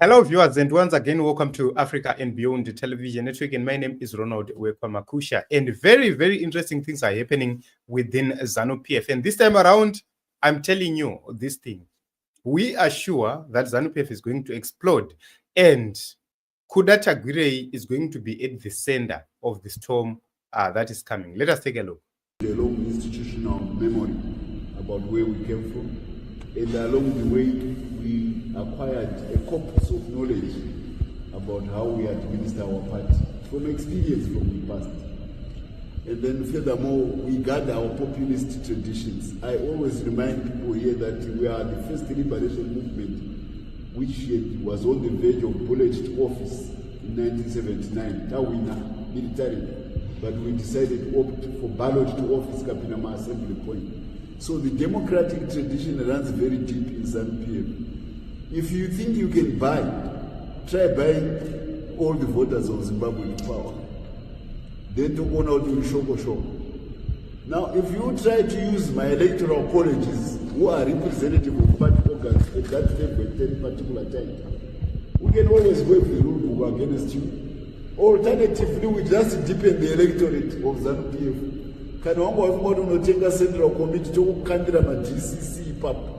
Hello, viewers, and once again, welcome to Africa and Beyond Television Network. And my name is Ronald Wekwamakusha. And very, very interesting things are happening within Zanu PF. And this time around, I'm telling you this thing. We are sure that Zanu PF is going to explode, and Tagwirei is going to be at the center of the storm that is coming. Let us take a look. A long institutional memory about where we came from, and along the way we acquired a corpus of knowledge about how we administer our party from experience from the past. And then furthermore, we gather our populist traditions. I always remind people here that we are the first liberation movement which was on the verge of bullet to office in 1979, Tawina, militarily. But we decided to opt for ballot to office Kapinama Assembly Point. So the democratic tradition runs very deep in Zanu PF. If you think you can buy, try buying all the voters of Zimbabwe in power. Then to go out to shoko. Now, if you try to use my electoral colleges, who are representative of party organs at that table at any particular time, we can always wave the rule book against you. Alternatively, we just deepen the electorate of Zanu PF. Kana wangu wafumoto unotenga Central Committee to kukandira ma DCC ipapo.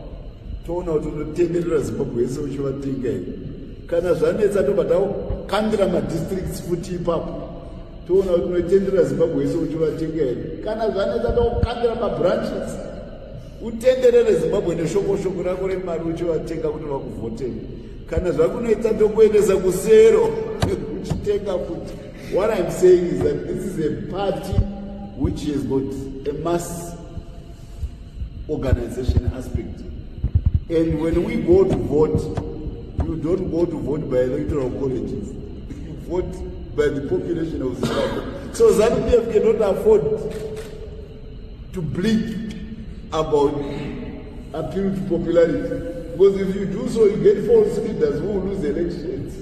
Toona kuti unotenderera Zimbabwe yese uchivatenga here. Kana zvanetsa tobva kandira ma districts futi ipapo. Toona kuti unotenderera Zimbabwe yese uchivatenga here. Kana zvanetsa tokandira ma branches. Utenderere Zimbabwe neshoko rako remari uchivatenga kuti vakuvhotera. Kana zvakunoita tokuendesa kusero. What I'm saying is that this is a party which has got a mass organization aspect. And when we go to vote, you don't go to vote by electoral colleges. You vote by the population of Zimbabwe. So Zanu PF cannot afford to bleed about appeal to popularity. Because if you do so, you get false leaders who will lose elections.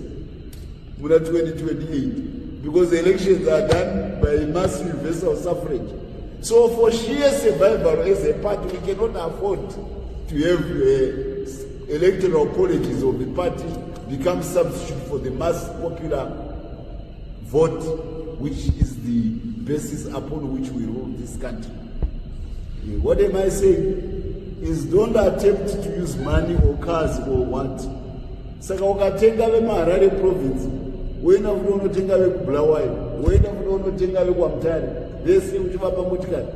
2028, because the elections are done by mass universal suffrage. So for sheer survival as a party, we cannot afford to have electoral colleges of the party become substitute for the mass popular vote, which is the basis upon which we rule this country. What am I saying? Is don't attempt to use money or cars or what. Saka ukatenga vemuHarare province, woenda kuti unotenga vekubulawayo, woenda kuti unotenga vekuamutare, vese uchivapa motikari,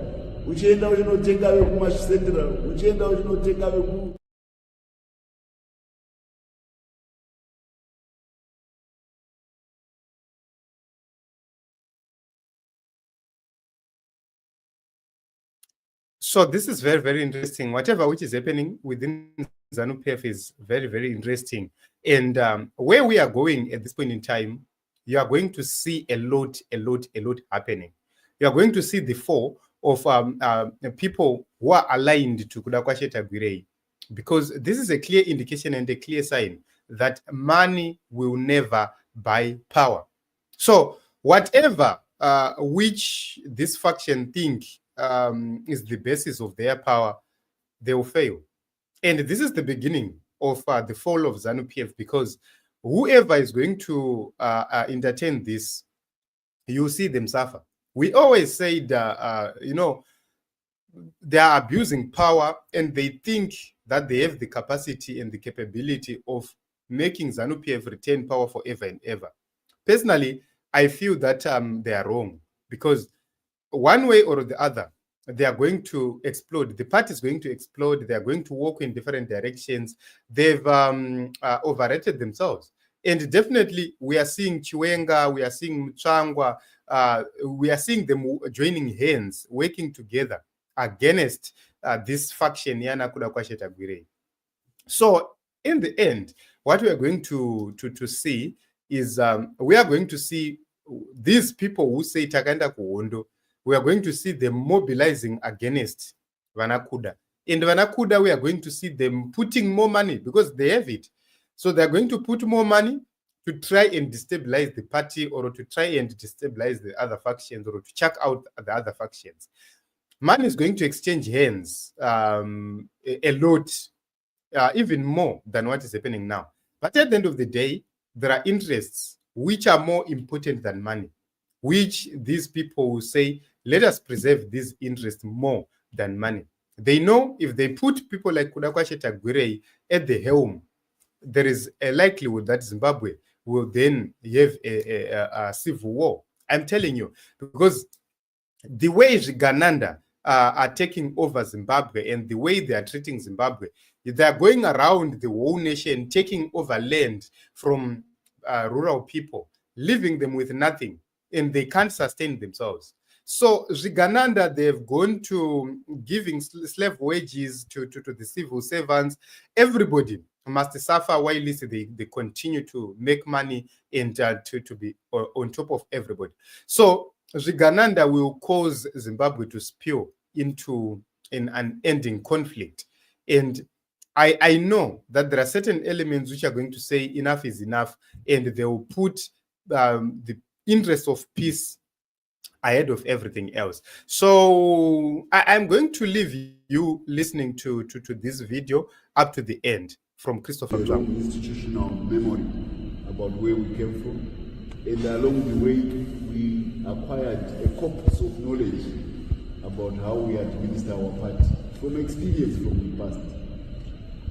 uchienda uchinotenga vekumaCentral, uchienda uchinotenga veku. So this is very, very interesting. Whatever which is happening within Zanu PF is very, very interesting. And where we are going at this point in time, you are going to see a lot happening. You are going to see the fall of people who are aligned to Tagwirei, because this is a clear indication and a clear sign that money will never buy power. So whatever which this faction think is the basis of their power, they will fail. And this is the beginning of the fall of Zanu PF, because whoever is going to entertain this, you see them suffer. We always said, they are abusing power, and they think that they have the capacity and the capability of making Zanu PF retain power forever and ever. Personally, I feel that they are wrong, because one way or the other, they are going to explode. The party is going to explode. They are going to walk in different directions. They've overrated themselves. And definitely, we are seeing Chiwenga, we are seeing Mutsvangwa, we are seeing them joining hands, working together against this faction, Yana Kudakwashe Tagwirei. So, in the end, what we are going to see is we are going to see these people who say Takanda Kuondo, we are going to see them mobilizing against Vanakuda. In Vanakuda, we are going to see them putting more money because they have it. So they're going to put more money to try and destabilize the party, or to try and destabilize the other factions, or to check out the other factions. Money is going to exchange hands a lot, even more than what is happening now. But at the end of the day, there are interests which are more important than money, which these people will say, let us preserve these interests more than money. They know if they put people like Kudakwashe Tagwirei at the helm, there is a likelihood that Zimbabwe will then have a civil war. I'm telling you, because the way Gananda are taking over Zimbabwe and the way they are treating Zimbabwe, they are going around the whole nation, taking over land from rural people, leaving them with nothing, and they can't sustain themselves. So Zvigananda, they've gone to giving slave wages to the civil servants. Everybody must suffer while they continue to make money and to be on top of everybody. So Zvigananda will cause Zimbabwe to spill into an unending conflict. And I know that there are certain elements which are going to say enough is enough, and they will put the interest of peace ahead of everything else. So I'm going to leave you listening to this video up to the end from Christopher. A long institutional memory about where we came from, and along the way we acquired a corpus of knowledge about how we administer our party from experience from the past.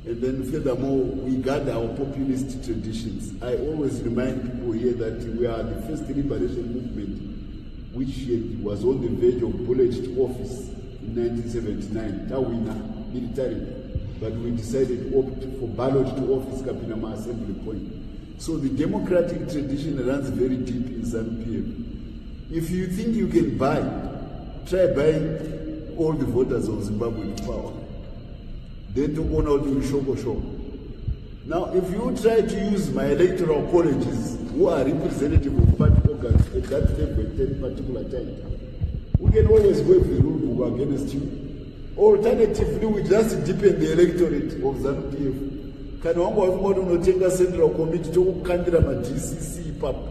And then furthermore, we gather our populist traditions. I always remind people here that we are the first liberation movement which was on the verge of bullet to office in 1979, Tawina, military, but we decided to opt for ballot to office, Kapinama Assembly Point. So the democratic tradition runs very deep in Zanu PF. If you think you can try buying all the voters of Zimbabwe to power. Then to go now to Shoko. Now, if you try to use my electoral colleges, who are representative of party organs at that level at that particular time, we can always wave the rule book against you. Alternatively, we just deepen the electorate of Zanu PF. Kana wangu wafumoto unotenga Central Committee to kukandira ma DCC ipapo.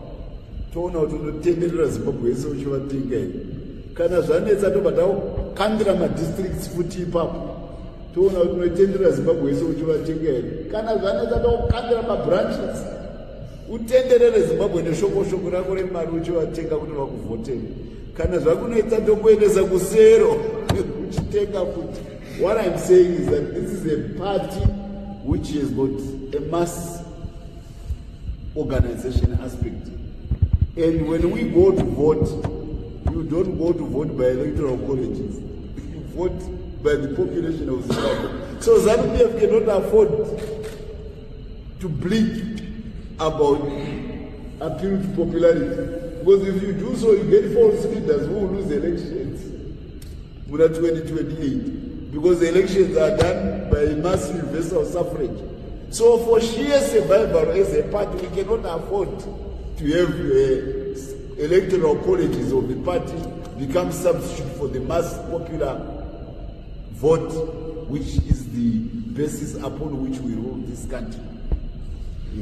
Toona kuti unotenderera Zimbabwe yese uchivatenga here. Kana zvanetsa tobva kandira ma districts futi ipapo. Toona kuti unotendera Zimbabwe yese uchivatenga here. Kana zvanetsa tokandira ma branches. Utenderere Zimbabwe neshoko rako remari uchivatenga kuti vakuvhotera. Kana zvakunoita tokuendesa kusero uchitenga kuti. What I'm saying is that this is a party which has got a mass organization aspect. And when we go to vote, you don't go to vote by electoral colleges. You vote by the population of Zimbabwe. So Zanu PF cannot afford to bleed about appeal to popularity. Because if you do so, you get false leaders who will lose elections in 2028. Because the elections are done by mass universal suffrage. So for sheer survival as a party, we cannot afford to have electoral colleges of the party become substitute for the mass popular vote, which is the basis upon which we rule this country.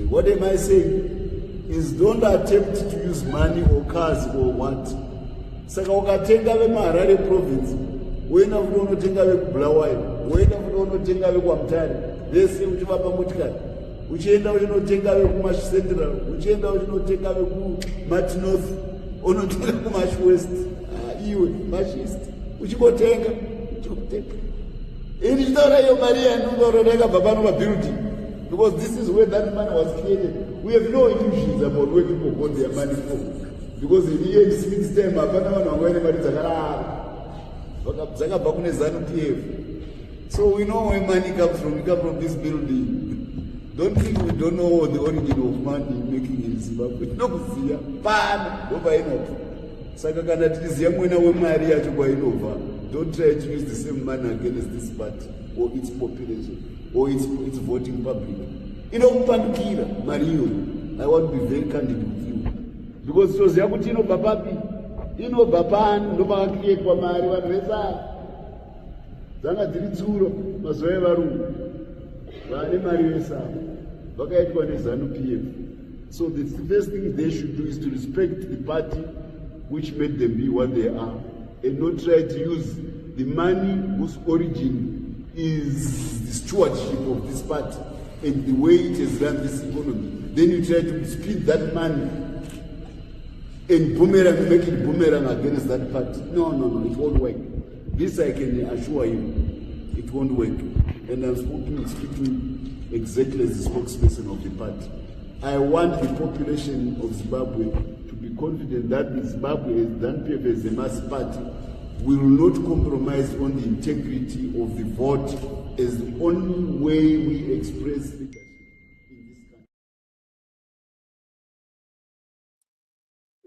What am I saying? Is don't attempt to use money or cars or what. Saka ukatenga vemuHarare province, woenda kuti unotenga vekubulawayo, woenda kuti unotenga vekuAmutare, vese uchivapa motikari, uchienda uchinotenga vekuMash Central, uchienda uchinotenga vekuMash North, unotenga kuMash West, iwe Mash East, uchikotenga. Ini chitaura iyo mari yanondoronga yakabva pano pabuilding, because this is where that money was created. We have no illusions about where people got their money from. Because in the end, Smith's time, hapana vanhu vangwani mari dzakabva kune Zanu PF. So we know where money comes from. We come from this building. Don't think we don't know the origin of money making in Zimbabwe. Tinokuziya pano ndobva inobva. Saka kana tichiziya mwena wemari yacho kwainobva, don't try to use the same money against this party or its population or its voting public. Inokupandukira mari iyoyo. I want to be very candid with you. Because toziya kuti inobva papi, inobva pano ndopakakrietwa mari vanhu vese dzanga dziri tsuro mazuva evarungu vane mari vese vakaitwa neZanu PF. So the first thing they should do is to respect the party which made them be what they are, and not try to use the money whose origin is the stewardship of this party and the way it has run this economy, then you try to split that money and boomerang, make it boomerang against that party. No, it won't work. This I can assure you, it won't work. And I'm speaking exactly as the spokesperson of the party. I want the population of Zimbabwe to be confident that the Zimbabwe, Zanu PF as a mass party, will not compromise on the integrity of the vote as the only way we express leadership in this country.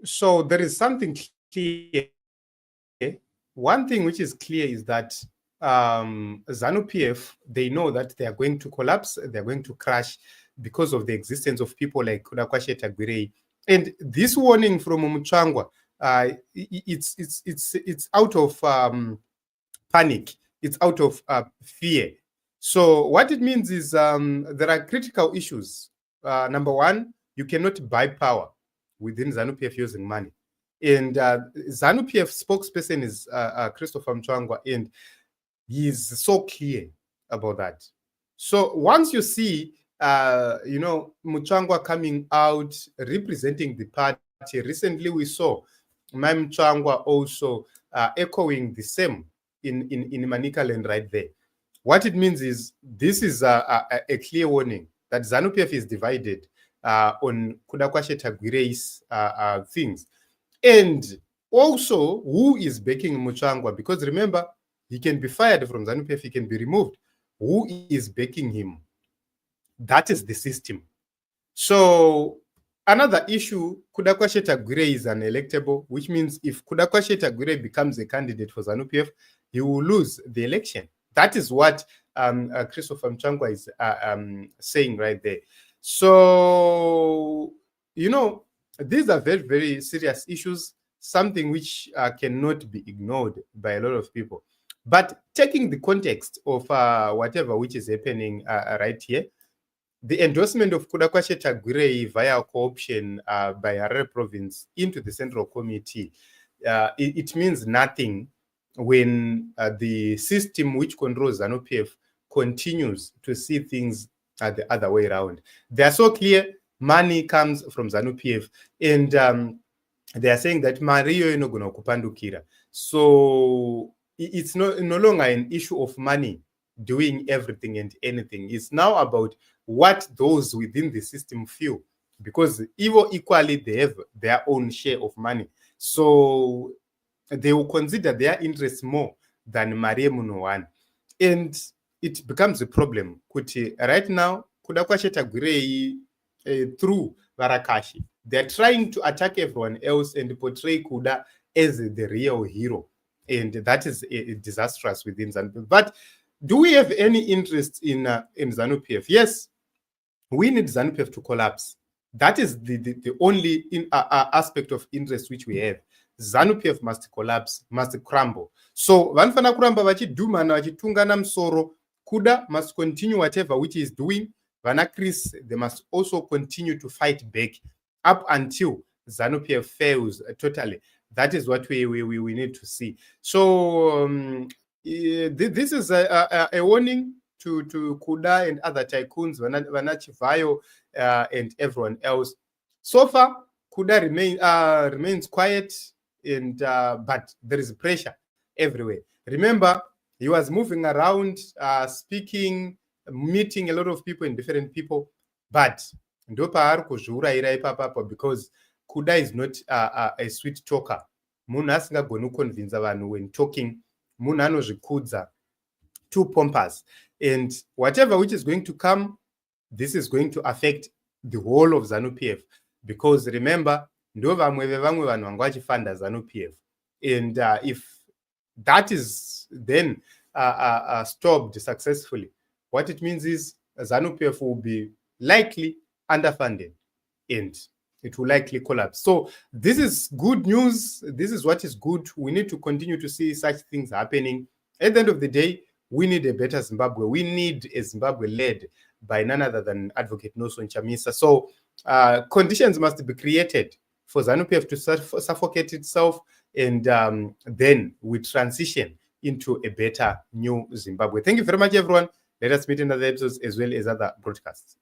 So there is something clear. One thing which is clear is that Zanu PF, they know that they are going to collapse, they are going to crash because of the existence of people like Tagwirei. And this warning from Mutsvangwa, it's out of panic, it's out of fear. So what it means is there are critical issues. Number one, you cannot buy power within Zanu PF using money. And Zanu PF spokesperson is Christopher Mutsvangwa, and he is so clear about that. So once you see, Mutsvangwa coming out representing the party, recently we saw Mutsvangwa also echoing the same in Manicaland right there. What it means is this is a clear warning that Zanu PF is divided on Tagwirei's things. And also, who is backing Mutsvangwa? Because remember, he can be fired from Zanu PF, he can be removed. Who is backing him? That is the system. So another issue, Tagwirei is unelectable, which means if Tagwirei becomes a candidate for Zanu PF, he will lose the election. That is what Christopher Mutsvangwa is saying right there. So, these are very, very serious issues, something which cannot be ignored by a lot of people. But taking the context of whatever which is happening right here, the endorsement of Tagwirei via co-option by Harare province into the Central Committee, it means nothing when the system which controls Zanu PF continues to see things the other way around. They are so clear, money comes from Zanu PF, and they are saying that Mario is not going to kupandukira. So it's no longer an issue of money doing everything and anything. It's now about what those within the system feel, because even equally they have their own share of money. So they will consider their interests more than Maria Munowan. And it becomes a problem. Right now, Tagwirei through Varakashi, they're trying to attack everyone else and portray Kuda as the real hero. And that is disastrous within Zanu PF. But do we have any interest in Zanu PF? Yes, we need Zanu PF to collapse. That is the only aspect of interest which we have. Zanu PF must collapse, must crumble. So vanfana kuramba vachidhumana vachitungana musoro. Kuda must continue whatever which is doing. Vana Chris, they must also continue to fight back up until Zanu PF fails totally. That is what we need to see. So this is a warning to Kuda and other tycoons, Vana Chivayo and everyone else. So far, Kuda remains quiet, and but there is pressure everywhere. Remember, he was moving around, speaking, meeting a lot of people and different people, but because Kuda is not a sweet talker. Munhu asingagoni kuconvince vanhu when talking. Munhu anozvikudza, too pompous. And whatever which is going to come, this is going to affect the whole of Zanu PF. Because remember, ndo vamwe vevamwe vanhu vanga vachifanda Zanu PF. And if that is then stopped successfully, what it means is Zanu PF will be likely underfunded and it will likely collapse. So this is good news. This is what is good. We need to continue to see such things happening. At the end of the day, we need a better Zimbabwe. We need a Zimbabwe led by none other than Advocate Nelson Chamisa. So conditions must be created for Zanu PF to suffocate itself, and then we transition into a better new Zimbabwe. Thank you very much, everyone. Let us meet in other episodes as well as other broadcasts.